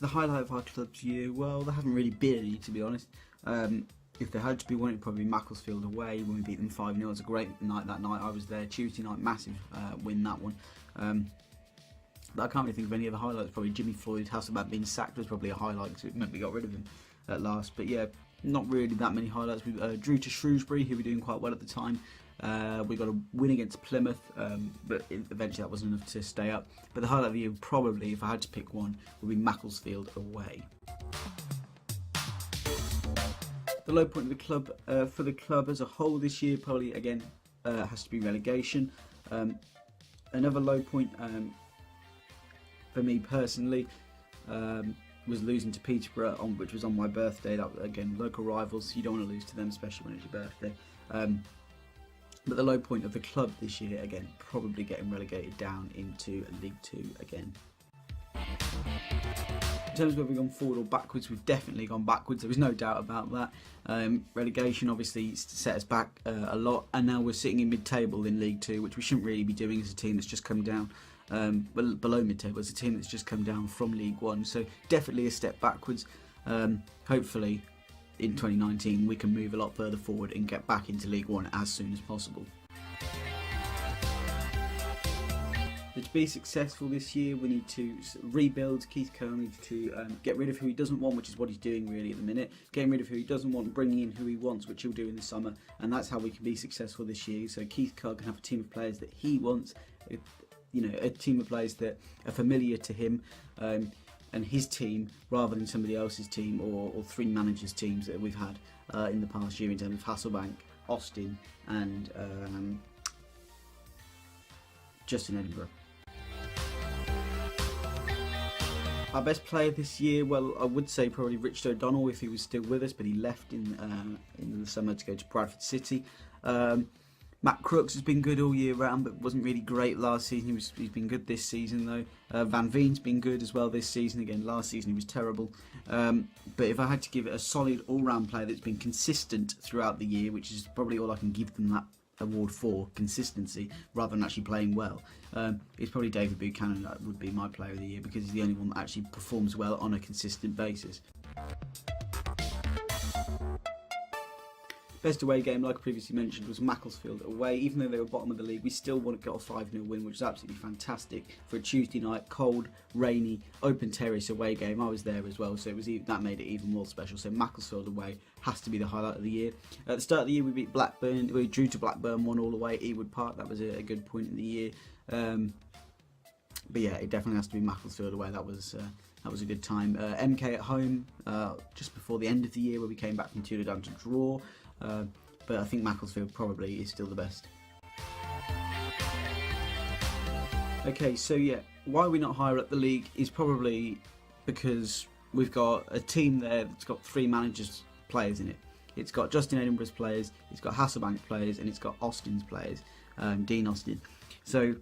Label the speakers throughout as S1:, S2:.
S1: So the highlight of our club's year, well, there haven't really been any, to be honest. If there had to be one, it'd probably be Macclesfield away when we beat them 5-0. It was a great night that night. I was there. Tuesday night, massive win that one. But I can't really think of any other highlights. Probably Jimmy Floyd Hasselbank being sacked was probably a highlight because it meant we got rid of him at last. But yeah, not really that many highlights. We drew to Shrewsbury, who were doing quite well at the time. We got a win against Plymouth, but eventually that wasn't enough to stay up. But the highlight of the year, probably, if I had to pick one, would be Macclesfield away. The low point of the club, for the club as a whole this year, probably again has to be relegation. Another low point for me personally was losing to Peterborough, which was on my birthday. That again, local rivals, you don't want to lose to them, especially when it's your birthday. But the low point of the club this year, again, probably getting relegated down into League 2 again. In terms of whether we've gone forward or backwards, we've definitely gone backwards. There was no doubt about that. Relegation obviously set us back a lot, and now we're sitting in mid-table in League 2, which we shouldn't really be doing as a team that's just come down. Below mid-table as a team that's just come down from League 1. So definitely a step backwards. Hopefully in 2019 we can move a lot further forward and get back into League 1 as soon as possible. But to be successful this year, we need to rebuild. Keith Curle needs to get rid of who he doesn't want, which is what he's doing really at the minute. Getting rid of who he doesn't want, bringing in who he wants, which he'll do in the summer, and that's how we can be successful this year. So Keith Curle can have a team of players that he wants, a team of players that are familiar to him and his team, rather than somebody else's team or three managers' teams that we've had in the past year in terms of Hasselbank, Austin, and Justin Edinburgh. Our best player this year, well, I would say probably Richard O'Donnell if he was still with us, but he left in the summer to go to Bradford City. Matt Crooks has been good all year round, but wasn't really great last season. He's been good this season though. Van Veen's been good as well this season. Again, last season he was terrible. But if I had to give it a solid all-round player that's been consistent throughout the year, which is probably all I can give them that award for, consistency, rather than actually playing well, it's probably David Buchanan. That would be my player of the year, because he's the only one that actually performs well on a consistent basis. Best away game, like I previously mentioned, was Macclesfield away. Even though they were bottom of the league, we still got a 5-0 win, which is absolutely fantastic for a Tuesday night, cold, rainy, open terrace away game. I was there as well, so that made it even more special. So Macclesfield away has to be the highlight of the year. At the start of the year, we beat Blackburn. We drew to Blackburn 1-1 away at Ewood Park. That was a good point in the year. But yeah, it definitely has to be Macclesfield away. That was a good time. MK at home, just before the end of the year, where we came back from 2-0 down to draw. But I think Macclesfield probably is still the best. Okay, so yeah, why we're not higher up the league is probably because we've got a team there that's got three managers' players in it. It's got Justin Edinburgh's players, it's got Hasselbank's players, and it's got Austin's players, Dean Austin. So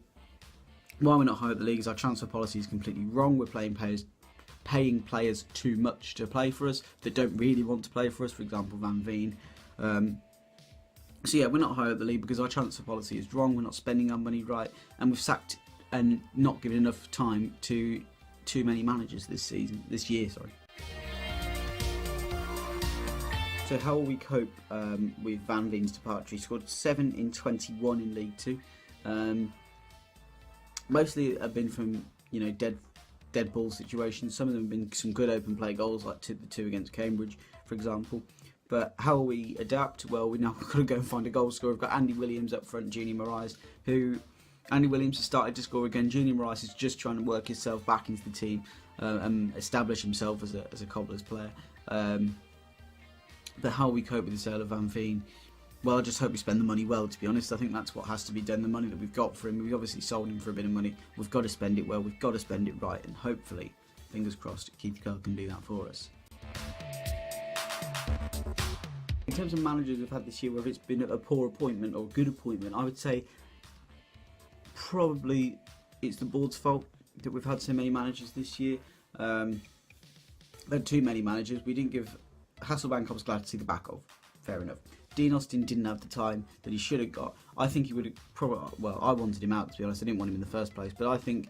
S1: why we're not higher up the league is our transfer policy is completely wrong. We're paying players too much to play for us that don't really want to play for us. For example, Van Veen. So yeah, we're not higher up the league because our transfer policy is wrong. We're not spending our money right, and we've sacked and not given enough time to too many managers this year. So how will we cope with Van Veen's departure? He scored 7 in 21 in League 2. Mostly have been from dead ball situations. Some of them have been some good open play goals, like the two against Cambridge, for example. But how will we adapt? Well, we've now got to go and find a goal scorer. We've got Andy Williams up front, Junior Moraes, Andy Williams has started to score again. Junior Moraes is just trying to work himself back into the team and establish himself as a Cobblers player. But how will we cope with the sale of Van Veen? Well, I just hope we spend the money well, to be honest. I think that's what has to be done. The money that we've got for him, we've obviously sold him for a bit of money. We've got to spend it well, we've got to spend it right, and hopefully, fingers crossed, Keith Curle can do that for us. In terms of managers we've had this year, whether it's been a poor appointment or a good appointment, I would say probably it's the board's fault that we've had so many managers this year. We had too many managers. We didn't give Hasselbank, I was glad to see the back of. Fair enough. Dean Austin didn't have the time that he should have got. I think he would have probably, well, I wanted him out, to be honest. I didn't want him in the first place, but I think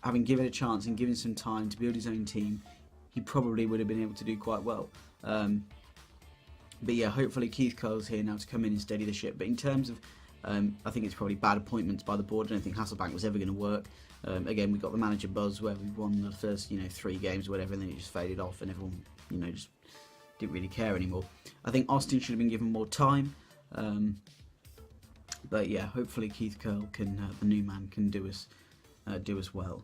S1: having given a chance and given some time to build his own team, he probably would have been able to do quite well. But yeah, hopefully Keith Curle's here now to come in and steady the ship. But in terms of, I think it's probably bad appointments by the board. I don't think Hasselbank was ever going to work. Again, we got the manager buzz where we won the first 3 games or whatever, and then it just faded off, and everyone just didn't really care anymore. I think Austin should have been given more time. But yeah, hopefully Keith Curle can, the new man, can do us well.